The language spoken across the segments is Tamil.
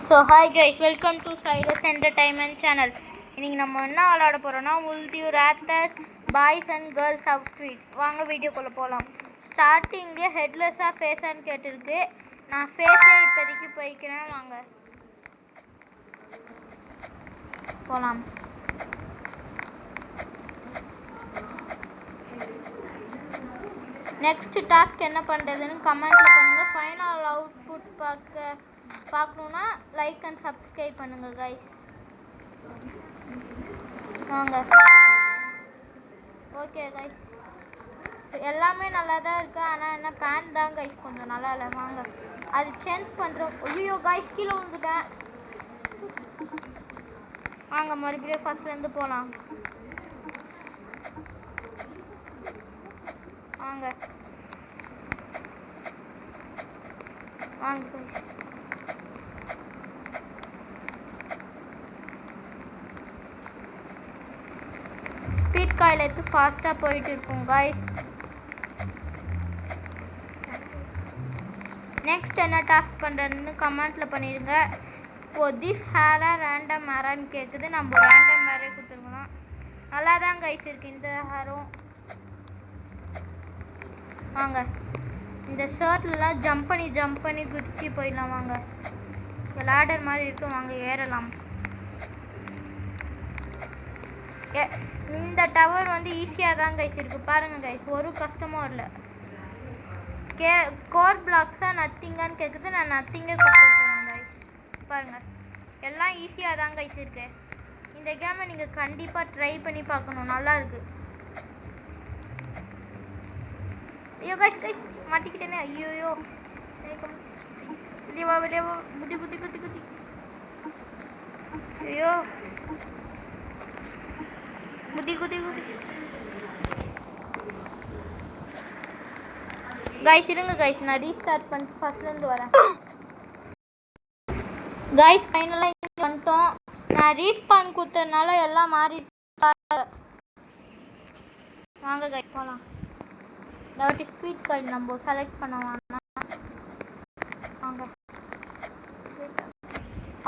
So hi guys, welcome to Cyrus Entertainment channel. இன்னைக்கு நம்ம என்ன விளையாட போறோம்னா will you rather boys and girls outfit. வாங்க வீடியோக்குள்ள போலாம். ஸ்டார்டிங்ல ஹெட்லெஸ்ஸா ஃபேஸான்னு கேட்டிருக்கு. நான் ஃபேஸே இப்போதைக்கு போய்க்கிறேன். வாங்க போலாம். நெக்ஸ்ட் டாஸ்க் என்ன பண்ணுறதுன்னு கமெண்ட்ல பண்ணுங்கள். ஃபைனல் அவுட்புட் பார்க்கணுன்னா லைக் அண்ட் சப்ஸ்கிரைப் பண்ணுங்கள் கைஸ். வாங்க. ஓகே கைஸ், எல்லாமே நல்லா தான் இருக்குது. ஆனால் என்ன பேண்ட் தான் கைஸ் கொஞ்சம் நல்லா இல்லை. வாங்க அது சேஞ்ச் பண்ணுறோம். ஐயோ கைஸ் கீழே வந்துட்டேன். வாங்க மறுபடியும் ஃபர்ஸ்ட்லேருந்து போகலாம். வாங்க வாங்க கைஸ். ஸ்பீட் காயில் எடுத்து ஃபாஸ்ட்டாக போயிட்டு இருக்கோம் கைஸ். நெக்ஸ்ட் என்ன டாஸ்க் பண்ணுறதுன்னு கமெண்ட்டில் பண்ணிடுங்க. இப்போது திஸ் ஹேரா ரேண்டம் ஹேரான்னு கேட்குது. நம்ம ரேண்டம் ஹேரே கொடுத்துருக்கலாம். நல்லா தான் கைஸ் இருக்குது இந்த ஹேரும். வாங்க இந்த ஷர்ட்லலாம் ஜம்ப் பண்ணி குதிச்சு போயிடலாம். வாங்க லேடர் மாதிரி இருக்கும். வாங்க ஏறலாம். இந்த டவர் வந்து ஈஸியாக தான் கைஸ் இருக்குது. பாருங்கள் கைஸ், ஒரு கஷ்டமும் இல்லை. கோர் பிளாக்ஸாக நத்திங்கான்னு கேட்குது. நான் நத்திங்கே கொடுத்துருக்கேன் கைஸ். பாருங்கள் எல்லாம் ஈஸியாக தான் கைஸ் இருக்கு. இந்த கேமை நீங்கள் கண்டிப்பாக ட்ரை பண்ணி பார்க்கணும், நல்லா இருக்கு. ஐயோ கைஸ் கைஸ் மாட்டிக்கிட்டேனே. ஐயோ வெளியே வா குத்தி. ஐயோ குத்தி கைஸ் இருங்க கைஸ், நான் ரீஸ்டார்ட் பண்ணிட்டு ஃபர்ஸ்ட்லேருந்து வரேன். கைஸ் ஃபைனலாக இங்கே வந்துட்டோம். நான் ரீஸ்பான் கொடுத்ததுனால எல்லாம் மாறி. வாங்க கைஸ் போகலாம். இந்த ஸ்பீட் காயில் நம்ம செலக்ட் பண்ண வேணாம். வாங்க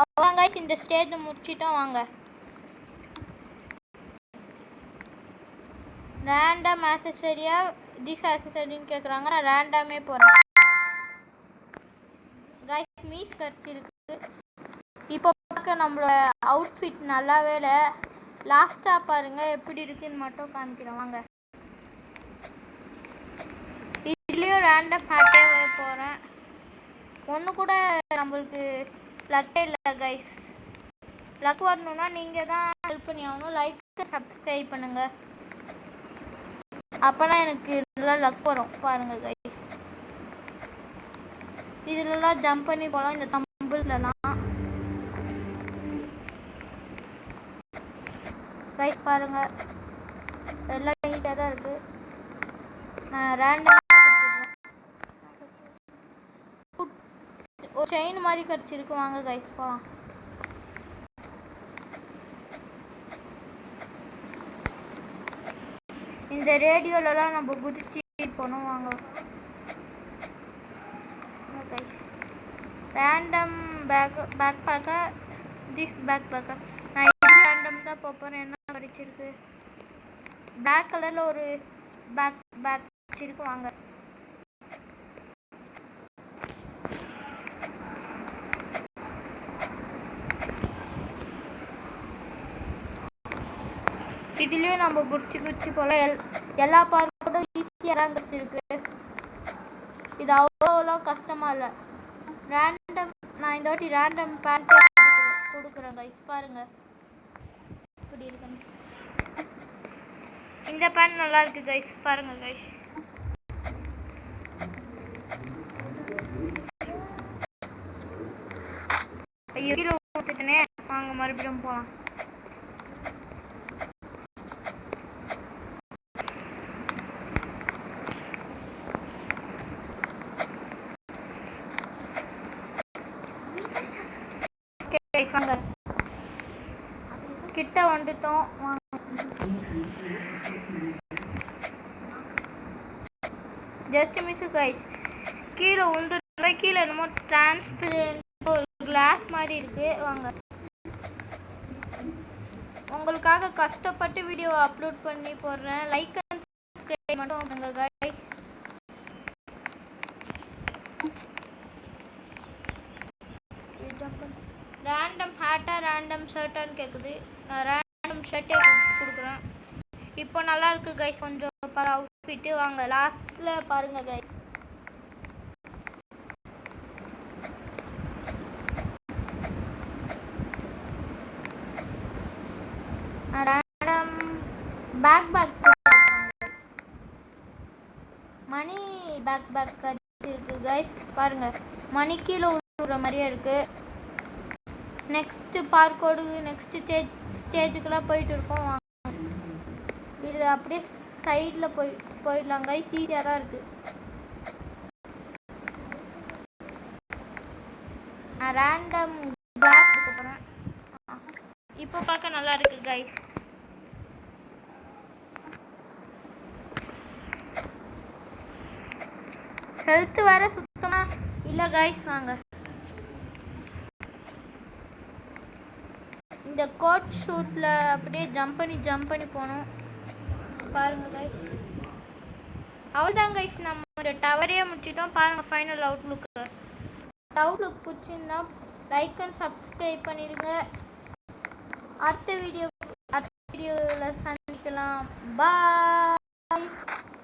அவ்வளோதான் கைஸ், இந்த ஸ்டேஜ் முடிச்சிட்டோம். வாங்க ரேண்டம் ஆக்சஸரியா திஸ் ஆக்சஸரின்னு கேட்குறாங்க. நான் ரேண்டாமே போகிறேன் கைஸ். மீஸ் கடிச்சிருக்கு. இப்போ பார்க்க நம்மளோட அவுட்ஃபிட் நல்லாவே இல்லை. லாஸ்ட்டாக பாருங்கள் எப்படி இருக்குன்னு மட்டும் காமிக்கிறேன். வாங்க இதுலேயும் ரேண்டம் ஹேட்டே போகிறேன். ஒன்று கூட நம்மளுக்கு லக்கே இல்லை கைஸ். லக் வரணுன்னா நீங்கள் தான் ஹெல்ப் பண்ணி ஆகணும். லைக் சப்ஸ்கிரைப் பண்ணுங்கள், அப்போனா எனக்கு நல்லா லக் வரும். பாருங்கள் கைஸ், இதுலலாம் ஜம்ப் பண்ணி போகலாம். இந்த தம்பிள்லாம் கைஸ் பாருங்கள் எல்லாம் ஈஸியாக தான் இருக்குது. நான் ரேண்டமாக கொடுத்துருக்கேன். ஒரு செயின் மாதிரி கிடச்சிருக்கு. வாங்க கைஸ் போகலாம். இந்த ரேடியோலலாம் நம்ம குதிச்சு போனோம். வாங்க கைஸ் ரேண்டம் பேக் பேக்கா திஸ் பேக் பேக்கா. நான் இது ரேண்டம் தான் போகிறேன். என்ன படிச்சிருக்கு? பிளாக் கலரில் ஒரு பேக் வச்சிருக்கு. வாங்க இதுலேயும் நம்ம குடிச்சு போல. எல்லா பார்க்கோட ஈஸியாக தான் இருக்குது. இது அவ்வளோலாம் கஷ்டமாக இல்லை. ரேண்டம் நான் இந்த வாட்டி ரேண்டம் பேண்ட்டே கொடுக்குறேன் கைஸ். பாருங்கள் இப்படி இருக்குன்னு. இந்த பேண்ட் நல்லா இருக்குது கைஸ். பாருங்கள் கைஸ். ஐயோ கீழே ஊற்றிட்டனே. வாங்க மறுபடியும் போகலாம். வாங்க கிட்ட வந்துட்டோம். Just miss guys. கீழே உந்துட்டு கீழே என்னமோ டிரான்ஸ்பரண்ட் ஒரு கிளாஸ் மாதிரி மாதிரி இருக்கு. வாங்க, உங்களுக்காக கஷ்டப்பட்டு வீடியோ அப்லோட் பண்ணி போடுறேன். லைக் அண்ட் சப்ஸ்கிரைப் மட்டும் பண்ணுங்க கைஸ். ரேண்டம் ஹேட்டா ரேண்டம் ஷர்ட்டான்னு கேட்குது. நான் ரேண்டம் ஷர்ட்டே கொடுக்குறேன். இப்போ நல்லா இருக்கு கைஸ், கொஞ்சம் அவுட்ஃபிட்டு. வாங்க லாஸ்ட்ல பாருங்க guys. Random pack money back இருக்கு கைஸ். பாருங்க, மணி கீழே விழுற மாதிரியே இருக்கு. நெக்ஸ்ட் பார்க்கோடு நெக்ஸ்ட் ஸ்டேஜுக்கெல்லாம் போயிட்டு இருக்கோம். இது அப்படியே சைடில் போயிடலாம் கைஸ். ஈஸியாக தான் இருக்கு. நான் ரேண்டம் கிளாஸ் எடுக்க போகிறேன். இப்போ பார்க்க நல்லா இருக்கு கைஸ். ஹெல்த் வேற சுத்தமா இல்லை கைஸ். வாங்க, இந்த கோட் ஷூட்டில் அப்படியே ஜம்ப் பண்ணி போகணும். பாருங்க கைஸ், அவ்வளோதான் கைஸ். நம்ம ஒரு டவரையே முடிச்சிட்டோம். பாருங்கள் ஃபைனல் அவுட்லுக் பிடிச்சிருந்தா லைக் அண்ட் சப்ஸ்கிரைப் பண்ணிடுங்க. அடுத்த வீடியோவில் சந்திக்கலாம். பாய்.